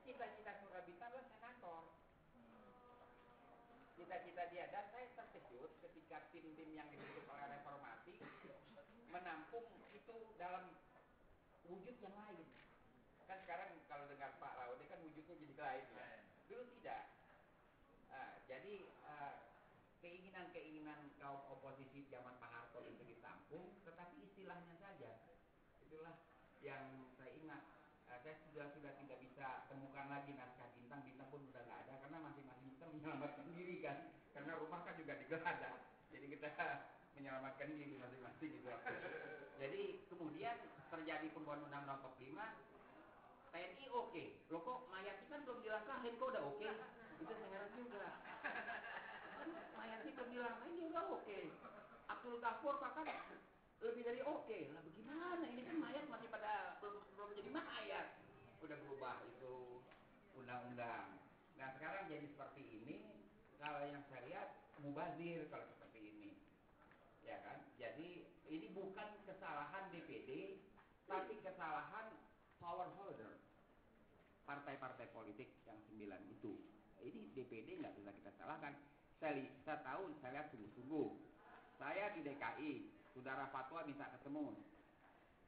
cita-cita Surabita adalah senator. Cita-cita dia, dan saya terkejut ketika tim-tim yang dibentuk oleh reformasi menampung itu dalam wujud yang lain. Kan sekarang kalau dengar Pak Laude kan wujudnya jadi lain ya. Dulu tidak. Jadi keinginan-keinginan kaum oposisi zaman Pak Harto itu ditampung, tetapi istilahnya saja. Itulah yang saya ingat. Saya sudah tidak bisa temukan lagi naskah bintang pun sudah nggak ada karena masing-masing kita menyelamatkan diri kan, karena rumah kan juga digeledah, jadi kita menyelamatkan diri masing-masing gitu. Jadi kemudian terjadi pembunuhan Undang-Undang 45, TNI oke, loh kok mayat kan belum dilangkahin kok udah oke, itu saya heran juga. Mayat belum dilangkahin juga oke. Abdul Ghafur bahkan lebih dari oke lah, bagaimana ini kan mayat masih pada belum jadi mayat, udah berubah itu undang-undang. Nah sekarang jadi seperti ini, kalau yang saya lihat mubazir kalau seperti ini, ya kan? Jadi ini bukan kesalahan DPD, tapi kesalahan power holder, partai-partai politik yang 9 itu. Ini DPD nggak bisa kita salahkan. Saya tahu, saya lihat sungguh-sungguh. Saya di DKI. Saudara Fatwa minta ketemu,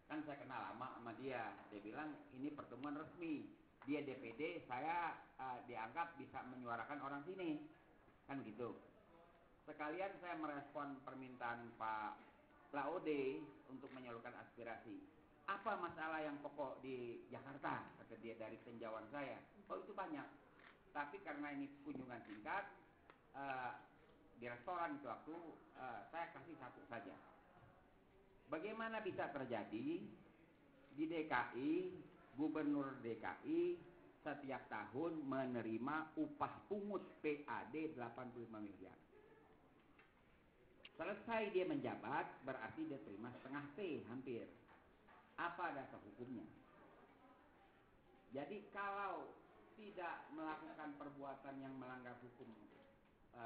kan saya kenal lama sama dia. Dia bilang ini pertemuan resmi. Dia DPD, saya dianggap bisa menyuarakan orang sini, kan gitu. Sekalian saya merespon permintaan Pak Laude untuk menyalurkan aspirasi. Apa masalah yang pokok di Jakarta? Kata dia dari tinjauan saya. Oh itu banyak. Tapi karena ini kunjungan singkat, di restoran itu waktu saya kasih satu saja. Bagaimana bisa terjadi di DKI, Gubernur DKI setiap tahun menerima upah pungut PAD 85 miliar. Selesai dia menjabat, berarti dia terima setengah T hampir. Apa dasar hukumnya? Jadi kalau tidak melakukan perbuatan yang melanggar hukum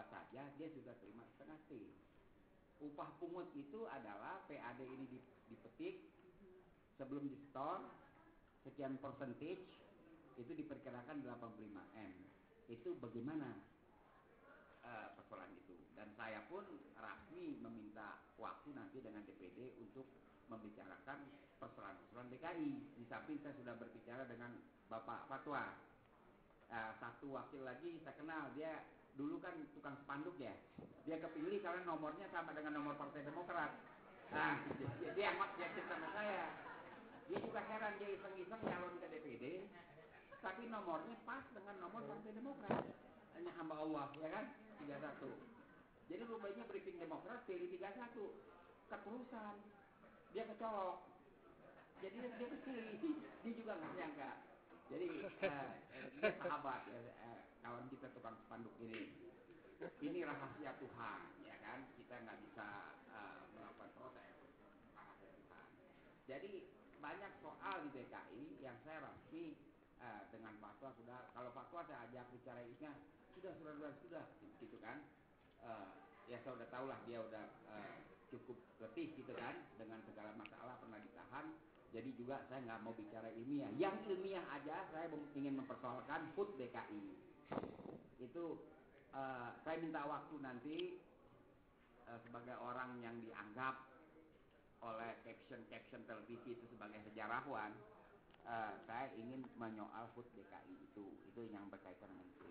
saja, dia sudah terima setengah T. Upah pungut itu adalah PAD ini dipetik sebelum di store sekian percentage itu diperkirakan 85M. Itu bagaimana persoalan itu? Dan saya pun rasmi meminta waktu nanti dengan DPD untuk membicarakan persoalan-persoalan DKI. Di samping saya sudah berbicara dengan Bapak Fatwa. Satu wakil lagi saya kenal, dia dulu kan tukang spanduk ya. Dia kepilih karena nomornya sama dengan nomor Partai Demokrat. Nah, dia cerita sama saya. Dia juga heran, dia iseng-iseng nyalon ke DPD, tapi nomornya pas dengan nomor Partai Demokrat. Hanya hamba Allah, ya kan? 31. Jadi rupanya briefing Demokrat pilih 31. Keterusan. Dia kecolok. Jadi dia kepilih. Dia juga nggak nyangka. Jadi dia sahabat kawan kita tukang spanduk ini. Ini rahasia Tuhan, ya kan? Kita nggak bisa melakukan protes. Rahasia Tuhan. Jadi banyak soal di DKI yang saya rasmi dengan Fatwa sudah. Kalau Fatwa saya ajak bicara isinya sudah, gitu kan? Ya saya udah tahu lah dia udah cukup letih gitu kan dengan segala masalah pernah ditahan. Jadi juga saya nggak mau bicara ilmiah. Yang ilmiah aja saya ingin mempersoalkan HUT DKI. Itu saya minta waktu nanti sebagai orang yang dianggap oleh caption televisi itu sebagai sejarawan, saya ingin menyoal HUT DKI itu yang berkaitan dengan itu.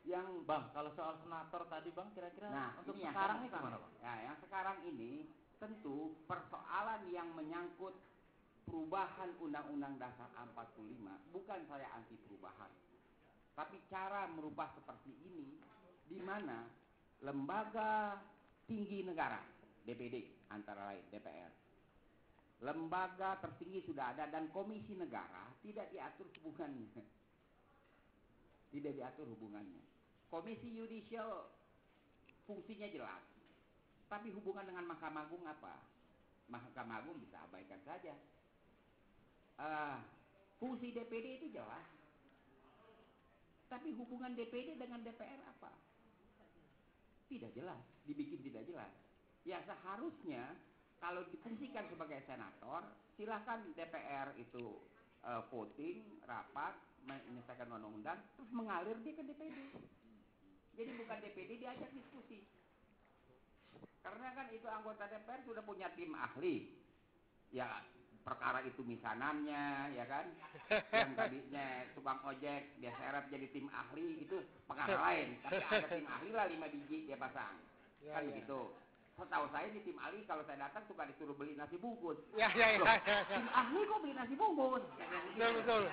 Yang Bang, kalau soal senator tadi Bang, kira-kira untuk sekarang ini gimana Bang? Ya, yang sekarang ini tentu persoalan yang menyangkut perubahan Undang-Undang Dasar 45, bukan saya anti perubahan, tapi cara merubah seperti ini, di mana lembaga tinggi negara, DPD antara lain, DPR, lembaga tertinggi sudah ada, dan komisi negara tidak diatur hubungannya. Tidak diatur hubungannya. Komisi yudisial fungsinya jelas, tapi hubungan dengan Mahkamah Agung apa? Mahkamah Agung bisa abaikan saja. Fungsi DPD itu jelas, tapi hubungan DPD dengan DPR apa? Tidak jelas, dibikin tidak jelas. Ya seharusnya kalau difungsikan sebagai senator, silakan DPR itu voting, rapat, menyelesaikan undang-undang, terus mengalir dia ke DPD. Jadi bukan DPD diajak diskusi. Karena kan itu anggota DPR sudah punya tim ahli. Ya perkara itu misanannya, ya kan? Yang tadinya tukang ojek, dia seret jadi tim ahli, itu perkara lain. Tapi ada tim ahli lah 5 biji dia pasang. Kan begitu. Setahu saya di tim ahli kalau saya datang suka disuruh beli nasi bungkus. Loh, tim ahli kok beli nasi bungkus? Betul.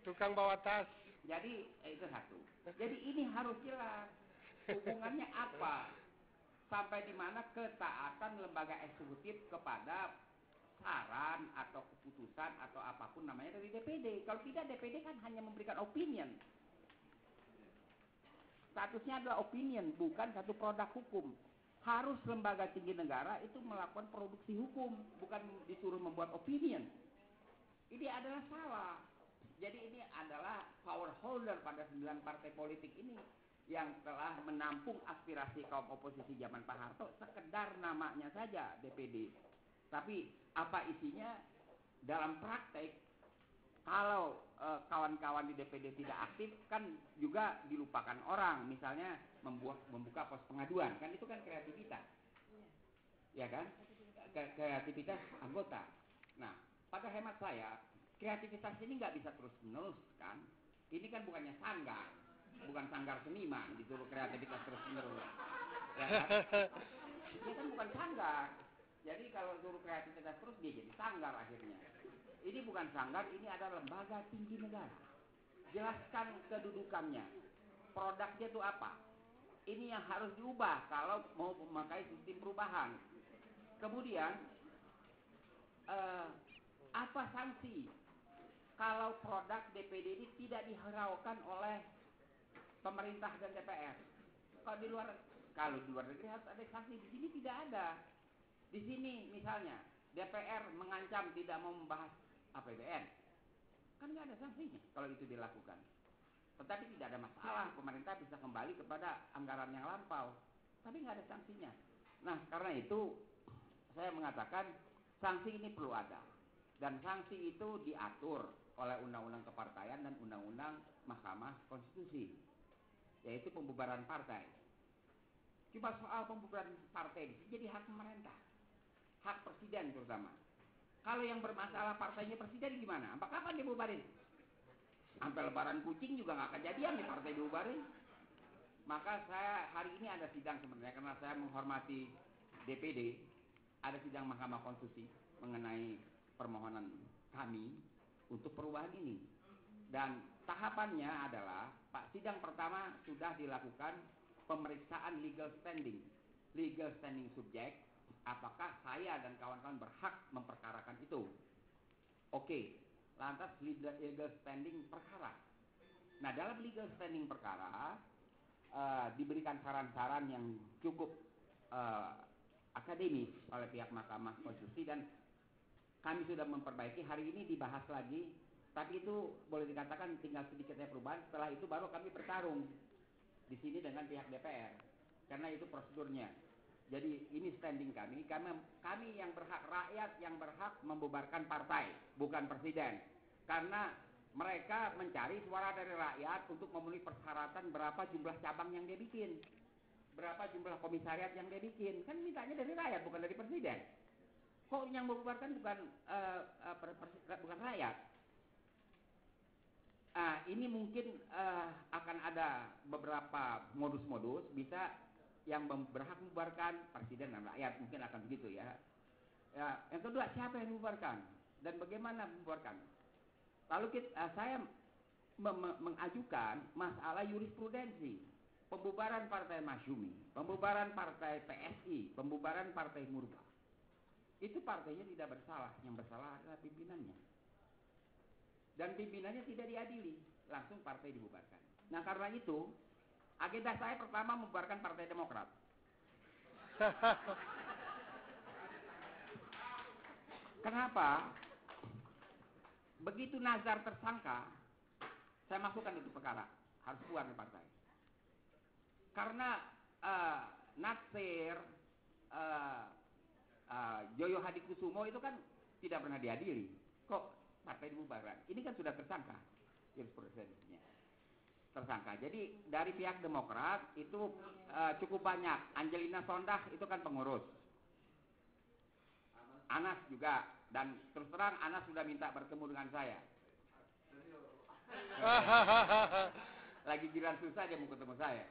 Tukang bawa tas. Jadi itu satu. Jadi ini harus jelas hubungannya apa, sampai di mana ketaatan lembaga eksekutif kepada saran atau keputusan atau apapun namanya dari DPD. Kalau tidak, DPD kan hanya memberikan opinion. Statusnya adalah opinion, bukan satu produk hukum. Harus lembaga tinggi negara itu melakukan produksi hukum, bukan disuruh membuat opinion. Ini adalah salah. Jadi ini adalah power holder pada 9 partai politik ini yang telah menampung aspirasi kaum oposisi zaman Pak Harto, sekedar namanya saja DPD. Tapi apa isinya dalam praktek, kalau kawan-kawan di DPD tidak aktif kan juga dilupakan orang. Misalnya membuka pos pengaduan, kan itu kan kreativitas. Ya kan? Kreativitas anggota. Nah, pada hemat saya, kreativitas ini nggak bisa terus-menerus kan. Ini kan bukannya sanggar, bukan sanggar seniman disuruh kreativitas terus-menerus. Ya kan? Dia kan bukan sanggar. Jadi kalau suruh kreativitas terus dia jadi sanggar akhirnya. Ini bukan sanggar, ini adalah lembaga tinggi negara. Jelaskan kedudukannya. Produknya itu apa? Ini yang harus diubah kalau mau memakai sistem perubahan. Kemudian apa sanksi kalau produk DPD ini tidak dihiraukan oleh pemerintah dan DPR? Kalau di luar negeri harus ada sanksi, di sini tidak ada. Di sini misalnya DPR mengancam tidak mau membahas APBN, kan nggak ada sanksinya kalau itu dilakukan. Tetapi tidak ada masalah, pemerintah bisa kembali kepada anggaran yang lampau, tapi nggak ada sanksinya. Nah, karena itu saya mengatakan sanksi ini perlu ada. Dan sanksi itu diatur oleh Undang-Undang Kepartaian dan Undang-Undang Mahkamah Konstitusi, yaitu pembubaran partai. Cuma soal pembubaran partai jadi hak pemerintah, hak presiden terutama. Kalau yang bermasalah partainya presiden gimana? Sampai kapan dibubarin? Sampai lebaran kucing juga nggak kejadian nih partai dibubarin. Maka saya hari ini ada sidang sebenarnya, karena saya menghormati DPD, ada sidang Mahkamah Konstitusi mengenai permohonan kami untuk perubahan ini. Dan tahapannya adalah, Pak, sidang pertama sudah dilakukan pemeriksaan legal standing subjek, apakah saya dan kawan-kawan berhak memperkarakan itu. Oke, lantas legal standing perkara. Nah, dalam legal standing perkara diberikan saran-saran yang cukup akademis oleh pihak Mahkamah Konstitusi, dan kami sudah memperbaiki. Hari ini dibahas lagi, tapi itu boleh dikatakan tinggal sedikitnya perubahan. Setelah itu baru kami bertarung di sini dengan pihak DPR, karena itu prosedurnya. Jadi ini standing kami yang berhak, rakyat yang berhak membubarkan partai, bukan presiden. Karena mereka mencari suara dari rakyat untuk memenuhi persyaratan berapa jumlah cabang yang dia bikin, berapa jumlah komisariat yang dia bikin. Kan mintanya dari rakyat, bukan dari presiden. Kok yang membubarkan bukan rakyat? Ini mungkin akan ada beberapa modus-modus, bisa yang berhak membubarkan presiden dan rakyat, mungkin akan begitu ya. Yang kedua, siapa yang membubarkan dan bagaimana membubarkan? Lalu saya mengajukan masalah jurisprudensi, pembubaran partai Masyumi, pembubaran partai PSI, pembubaran partai Murba. Itu partainya tidak bersalah, yang bersalah adalah pimpinannya. Dan pimpinannya tidak diadili, langsung partai dibubarkan. Nah, karena itu agenda saya pertama membubarkan Partai Demokrat. Kenapa? Begitu nazar tersangka, saya masukkan itu perkara, harus keluar dari partai. Karena natsir, Joyo Hadikusumo itu kan tidak pernah dihadiri. Kok partai dibubarkan? Ini kan sudah tersangka jurisprudensinya. Tersangka. Jadi dari pihak Demokrat itu cukup banyak. Angelina Sondah itu kan pengurus. Anas juga. Dan terus terang Anas sudah minta bertemu dengan saya. Lagi giliran susah dia mau ketemu saya.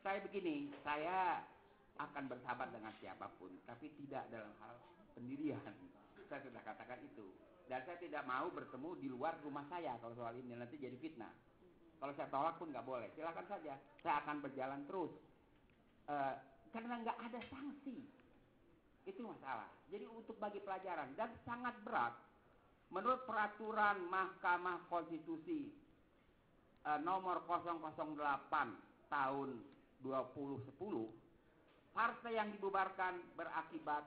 Saya begini, saya akan bersahabat dengan siapapun, tapi tidak dalam hal pendirian. Saya sudah katakan itu. Dan saya tidak mau bertemu di luar rumah saya kalau soal ini, nanti jadi fitnah. Kalau saya tolak pun nggak boleh, silakan saja. Saya akan berjalan terus. Karena nggak ada sanksi. Itu masalah. Jadi untuk bagi pelajaran, dan sangat berat. Menurut peraturan Mahkamah Konstitusi nomor 008 tahun 2010, partai yang dibubarkan berakibat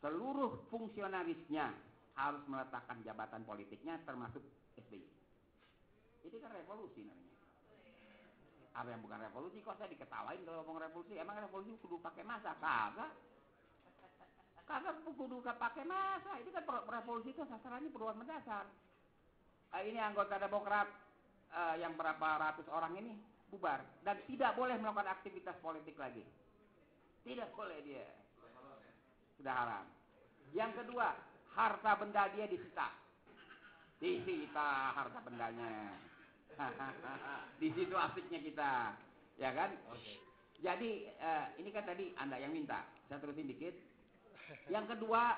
seluruh fungsionarisnya harus meletakkan jabatan politiknya termasuk SBY. Itu kan revolusi namanya. Apa yang bukan revolusi? Kok saya diketawain kalau ngomong revolusi? Emang revolusi kudu pakai massa? Kagak. Kagak kudu pakai massa. Itu kan revolusi itu sasarannya perubahan mendasar. Ini anggota Demokrat yang berapa ratus orang ini bubar dan tidak boleh melakukan aktivitas politik lagi. Tidak boleh dia. Sudah haram. Yang kedua, harta benda dia disita. Disita harta bendanya. Di situ asiknya kita, ya kan? Okay. Jadi ini kan tadi Anda yang minta, saya terusin dikit. Yang kedua,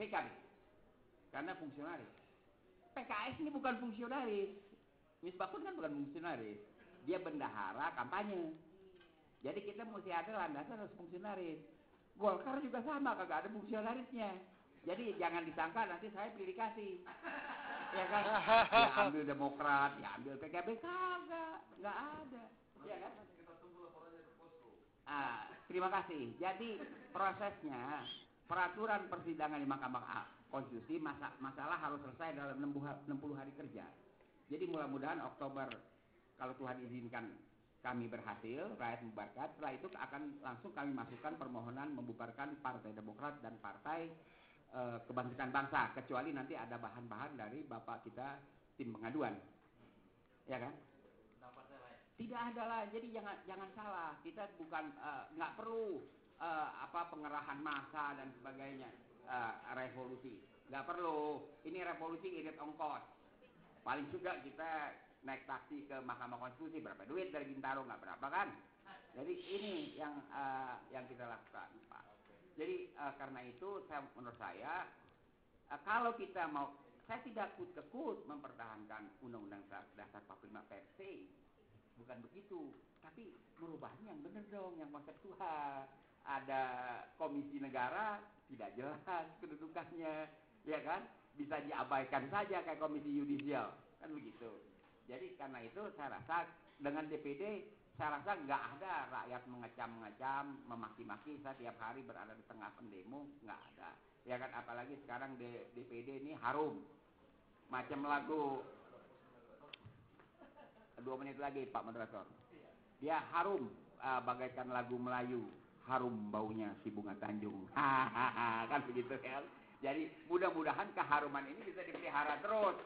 PKB, karena fungsionaris. PKS ini bukan fungsionaris. Misbahun kan bukan fungsionaris, dia bendahara kampanye. Jadi kita mesti ada landasan harus fungsionaris. Golkar juga sama, kagak ada fungsionarisnya. Jadi jangan disangka nanti saya pilih kasih. Ya kan? Ya ambil Demokrat, ya ambil PKB, kagak, nggak ada. Ya kan? Kita tunggu laporannya ke Posko. Terima kasih. Jadi prosesnya peraturan persidangan di Mahkamah Konstitusi masalah harus selesai dalam 60 hari kerja. Jadi mudah-mudahan Oktober kalau Tuhan izinkan kami berhasil, rakyat membubarkan. Setelah itu akan langsung kami masukkan permohonan membubarkan Partai Demokrat dan Partai Kebangkitan Bangsa, kecuali nanti ada bahan-bahan dari Bapak kita tim pengaduan, ya kan? Tidak ada lah. Jadi jangan salah. Kita bukan nggak perlu pengerahan massa dan sebagainya, revolusi. Nggak perlu. Ini revolusi irit ongkos. Paling juga kita naik taksi ke Mahkamah Konstitusi, berapa duit dari Bintaro, nggak berapa kan? Jadi ini yang kita lakukan, Pak. Jadi karena itu menurut saya kalau kita mau, saya tidak kekut mempertahankan Undang-Undang Dasar 45 per se, bukan begitu, tapi merubahnya yang benar dong, yang konseptual. Ada komisi negara tidak jelas kedudukannya, ya kan? Bisa diabaikan saja kayak komisi yudisial, kan begitu. Jadi karena itu saya rasa dengan DPD, saya rasa nggak ada rakyat mengecam-ngecam, memaki-maki. Saya tiap hari berada di tengah pendemo, nggak ada. Ya kan, apalagi sekarang DPD ini harum. Macam lagu, 2 menit lagi Pak Moderator. Dia harum, bagaikan lagu Melayu. Harum baunya si bunga Tanjung. Kan begitu kan. Jadi mudah-mudahan keharuman ini bisa dipelihara terus.